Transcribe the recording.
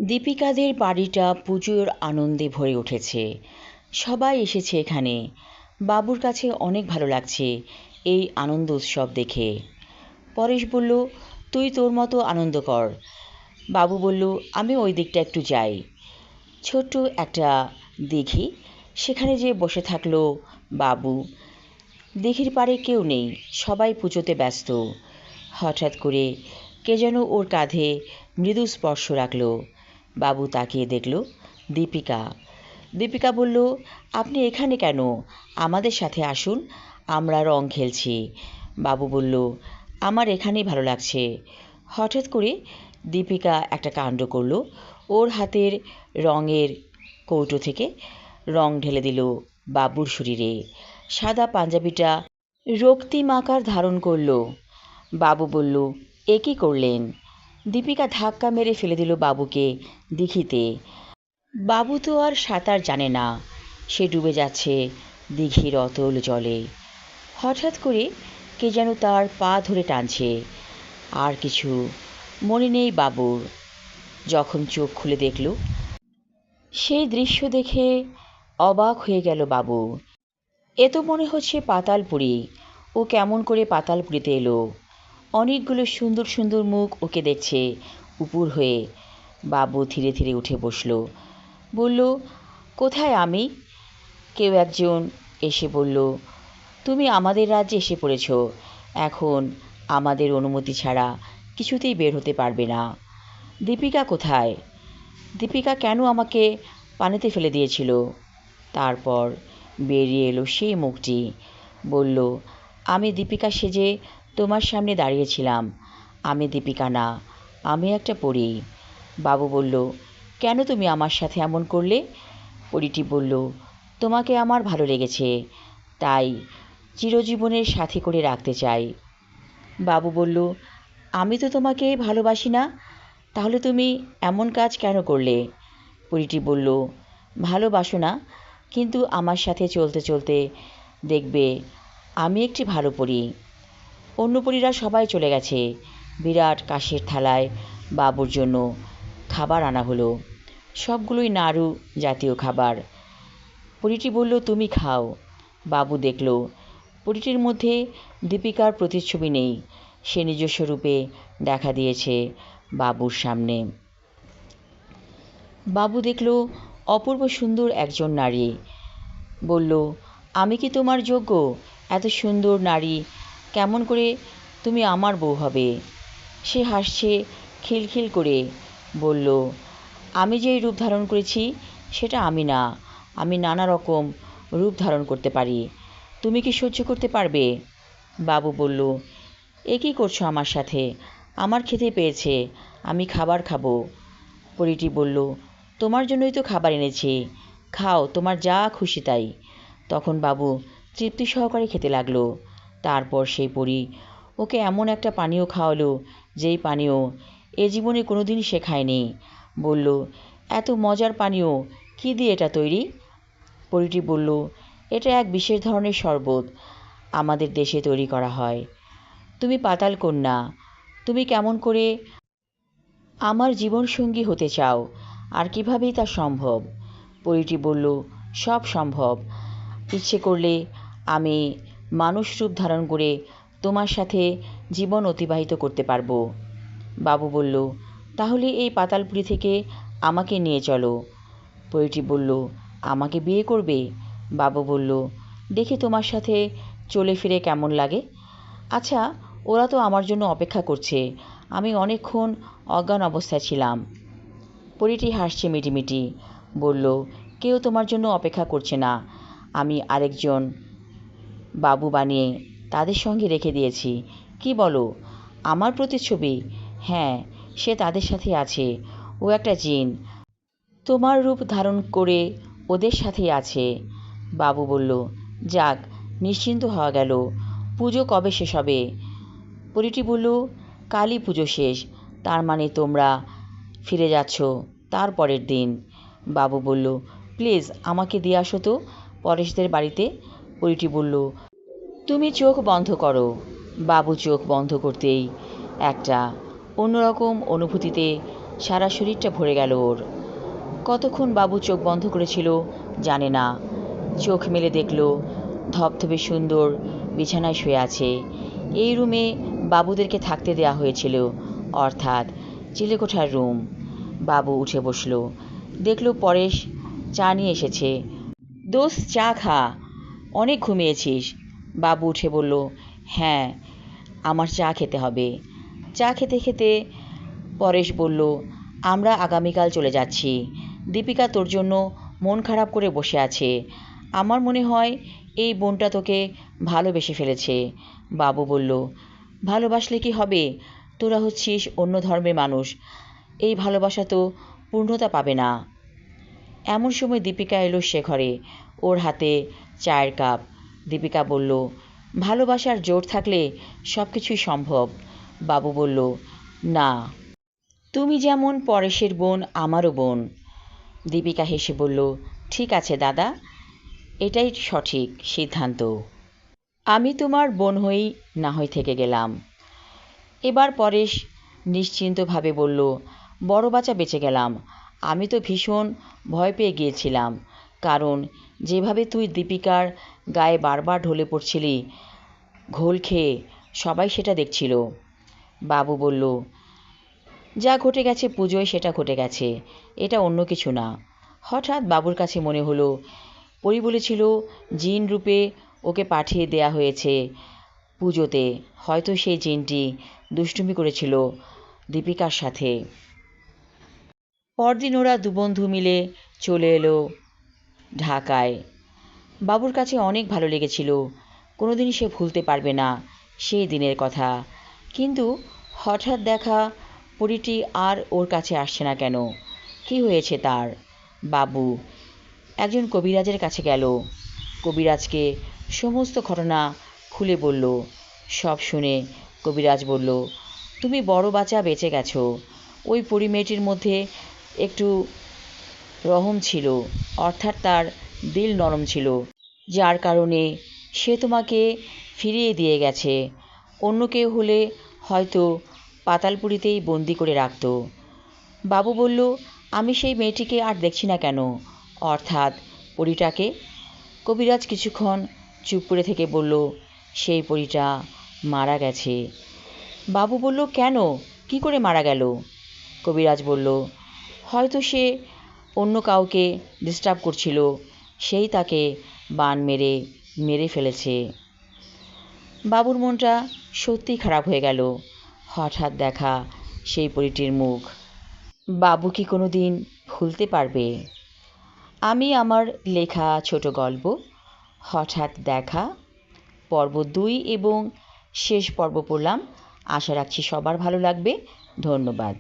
দীপিকাদের বাড়িটা পুজোর আনন্দে ভরে উঠেছে। সবাই এসেছে এখানে। বাবুর কাছে অনেক ভালো লাগছে এই আনন্দ উৎসব দেখে। পরেশ বলল, তুই তোর মতো আনন্দ কর। বাবু বলল, আমি ওই দিকটা একটু যাই। ছোট্ট একটা দিঘি, সেখানে যেয়ে বসে থাকলো বাবু। দিঘির পাড়ে কেউ নেই, সবাই পুজোতে ব্যস্ত। হঠাৎ করে কে যেন ওর কাঁধে মৃদু স্পর্শ রাখল। বাবু তাকিয়ে দেখল দীপিকা। দীপিকা বলল, আপনি এখানে কেন? আমাদের সাথে আসুন, আমরা রং খেলছি। বাবু বলল, আমার এখানেই ভালো লাগছে। হঠাৎ করে দীপিকা একটা কাণ্ড করল। ওর হাতের রঙের কৌটো থেকে রং ঢেলে দিল বাবুর শরীরে। সাদা পাঞ্জাবিটা রক্তিম আকার ধারণ করল। বাবু বলল, এ কী করলেন? দীপিকা ধাক্কা মেরে ফেলে দিল বাবুকে দিঘিতে। বাবু তো আর সাঁতার জানে না, সে ডুবে যাচ্ছে দিঘির অতল জলে। হঠাৎ করে কে যেন তার পা ধরে টানছে। আর কিছু মনে নেই বাবুর। যখন চোখ খুলে দেখল, সেই দৃশ্য দেখে অবাক হয়ে গেল বাবু। এ তো মনে হচ্ছে পাতালপুরি। ও কেমন করে পাতালপুরিতে এলো? অনেকগুলো সুন্দর সুন্দর মুখ ওকে দেখছে উপুর হয়ে। বাবু ধীরে ধীরে উঠে বসল। বলল, কোথায় আমি? কেউ একজন এসে বলল, তুমি আমাদের রাজ্যে এসে পড়েছ। এখন আমাদের অনুমতি ছাড়া কিছুতেই বের হতে পারবে না। দীপিকা কোথায়? দীপিকা কেন আমাকে পানিতে ফেলে দিয়েছিল? তারপর বেরিয়ে এলো সেই মুখটি। বলল, আমি দীপিকা সেজে তোমার সামনে দাঁড়িয়েছিলাম। আমি দীপিকা না, আমি একটা পরী। বাবু বলল, কেন তুমি আমার সাথে এমন করলে? পরীটি বলল, তোমাকে আমার ভালো লেগেছে, তাই চিরজীবনের সাথী করে রাখতে চাই। বাবু বলল, আমি তো তোমাকে ভালোবাসি না, তাহলে তুমি এমন কাজ কেন করলে? পরীটি বলল, ভালোবাসো না, কিন্তু আমার সাথে চলতে চলতে দেখবে আমি একটি ভালো পরী। অন্য পরীরা সবাই চলে গেছে। বিরাট কাঁসের থালায় বাবুর জন্য খাবার আনা হলো। সবগুলোই নাড়ু জাতীয় খাবার। পরীটি বলল, তুমি খাও। বাবু দেখল পরীটির মধ্যে দীপিকার প্রতিচ্ছবি নেই। সে নিজস্ব রূপে দেখা দিয়েছে বাবুর সামনে। বাবু দেখল অপূর্ব সুন্দর একজন নারী। বলল, আমি কি তোমার যোগ্য? এত সুন্দর নারী কেমন করে তুমি আমার বউ হবে? সে হাসছে খিলখিল করে। বলল, আমি যেই রূপ ধারণ করেছি সেটা আমি না, আমি নানা রকম রূপ ধারণ করতে পারি। তুমি কি সহ্য করতে পারবে? বাবু বলল, এ কী করছো আমার সাথে? আমার খেতে পেয়েছে, আমি খাবার খাবো। পরীটি বলল, তোমার জন্যই তো খাবার এনেছি, খাও, তোমার যা খুশি তাই। তখন বাবু তৃপ্তি সহকারে খেতে লাগলো। তারপর সেই পরী ওকে এমন একটা পানীয় খাওয়ালো, যেই পানীয় এ জীবনে কোনোদিন সে খায়নি। বলল, এত মজার পানীয়, কী দিয়ে এটা তৈরি? পরীটি বলল, এটা এক বিশেষ ধরনের শরবত, আমাদের দেশে তৈরি করা হয়। তুমি পাতাল কন্যা, তুমি কেমন করে আমার জীবনসঙ্গী হতে চাও, আর কিভাবেই তা সম্ভব? পরীটি বলল, সব সম্ভব। ইচ্ছে করলে আমি মানুষ রূপ ধারণ করে তোমার সাথে জীবন অতিবাহিত করতে পারবো। বাবু বলল, তাহলে এই পাতালপুরি থেকে আমাকে নিয়ে চলো। পরীটি বলল, আমাকে বিয়ে করবে? বাবু বলল, দেখি তোমার সাথে চলে ফিরে কেমন লাগে। আচ্ছা, ওরা তো আমার জন্য অপেক্ষা করছে, আমি অনেকক্ষণ অজ্ঞান অবস্থায় ছিলাম। পরীটি হাসছে মিটিমিটি। বলল, কেউ তোমার জন্য অপেক্ষা করছে না, আমি আরেকজন বাবু বানিয়ে তাদের সঙ্গে রেখে দিয়েছি। কি বলো? আমার প্রতিচ্ছবি? হ্যাঁ, সে তাদের সাথে আছে। ও একটা জিন, তোমার রূপ ধারণ করে ওদের সাথেই আছে। বাবু বলল, যাক, নিশ্চিন্ত হওয়া গেল। পুজো কবে শেষ হবে? পরীটি বলল, কালই পুজো শেষ। তার মানে তোমরা ফিরে যাচ্ছ তার পরের দিন। বাবু বলল, প্লিজ আমাকে দিয়ে আসো তো পরেশদের বাড়িতে। পরীটি বলল, তুমি চোখ বন্ধ করো। বাবু চোখ বন্ধ করতেই একটা অন্যরকম অনুভূতিতে সারা শরীরটা ভরে গেল ওর। কতক্ষণ বাবু চোখ বন্ধ করেছিল জানে না। চোখ মেলে দেখল ধবধবে সুন্দর বিছানায় শুয়ে আছে। এই রুমে বাবুদেরকে থাকতে দেয়া হয়েছিল, অর্থাৎ চিলেকোঠার রুম। বাবু উঠে বসল। দেখল পরেশ চা নিয়ে এসেছে। দোস্ত চা খা, অনেক ঘুমিয়েছিস। বাবু উঠে বলল, হ্যাঁ আমার চা খেতে হবে। চা খেতে খেতে পরেশ বলল, আমরা আগামীকাল চলে যাচ্ছি। দীপিকা তোর জন্য মন খারাপ করে বসে আছে। আমার মনে হয় এই বোনটা তোকে ভালোবেসে ফেলেছে। বাবু বলল, ভালোবাসলে কি হবে? তোরা হচ্ছিস অন্য ধর্মের মানুষ, এই ভালোবাসা তো পূর্ণতা পাবে না। এমন সময় দীপিকা এলো সে ঘরে, ওর হাতে চায়ের কাপ। দীপিকা বলল, ভালোবাসার জোর থাকলে সব কিছুই সম্ভব। বাবু বলল, না, তুমি যেমন পরেশের বোন আমারও বোন। দীপিকা হেসে বলল, ঠিক আছে দাদা, এটাই সঠিক সিদ্ধান্ত। আমি তোমার বোন হয়েই না হয় থেকে গেলাম। এবার পরেশ নিশ্চিন্তভাবে বলল, বড় বাচ্চা বেঁচে গেলাম। আমি তো ভীষণ ভয় পেয়ে গিয়েছিলাম, কারণ যেভাবে তুই দীপিকার গায়ে বারবার ঢলে পড়ছিলি ঘোল খেয়ে, সবাই সেটা দেখছিল। বাবু বলল, যা ঘটে গেছে পুজোয় সেটা ঘটে গেছে, এটা অন্য কিছু না। হঠাৎ বাবুর কাছে মনে হলো পরি বলেছিল জিন রূপে ওকে পাঠিয়ে দেয়া হয়েছে পুজোতে। হয়তো সেই জিনটি দুষ্টুমি করেছিল দীপিকার সাথে। পরদিন ওরা দুবন্ধু মিলে চলে এলো ঢাকায়। বাবুর কাছে অনেক ভালো লেগেছিল। কোনোদিনই সে ভুলতে পারবে না সেই দিনের কথা। কিন্তু হঠাৎ দেখা পরীটি আর ওর কাছে আসছে না কেন? কি হয়েছে তার? বাবু একজন কবিরাজের কাছে গেল। কবিরাজকে সমস্ত ঘটনা খুলে বলল। সব শুনে কবিরাজ বলল, তুমি বড় বাচ্চা বেঁচে গেছো। ওই পরী মেয়েটির মধ্যে একটু রহম ছিল, অর্থাৎ তার দিল নরম ছিল, যার কারণে সে তোমাকে ফিরিয়ে দিয়ে গেছে। অন্য কেউ হলে হয়তো পাতালপুরীতেই বন্দি করে রাখত। বাবু বলল, আমি সেই মেয়েটিকে আর দেখছি না কেন, অর্থাৎ পরীটাকে? কবিরাজ কিছুক্ষণ চুপ করে থেকে বলল, সেই পরীটা মারা গেছে। বাবু বলল, কেন, কি করে মারা গেল? কবিরাজ বলল, হয়তো সে অন্য কাউকে ডিস্টার্ব করছিল, সেই তাকে বান মেরে মেরে ফেলেছে। বাবুর মনটা সত্যিই খারাপ হয়ে গেল। হঠাৎ দেখা সেই পরীটির মুখ। বাবু কি কোনো দিন ভুলতে পারবে? আমি আমার লেখা ছোট গল্প হঠাৎ দেখা পর্ব 2 এবং শেষ পর্ব পড়লাম। আশা রাখছি সবার ভালো লাগবে। ধন্যবাদ।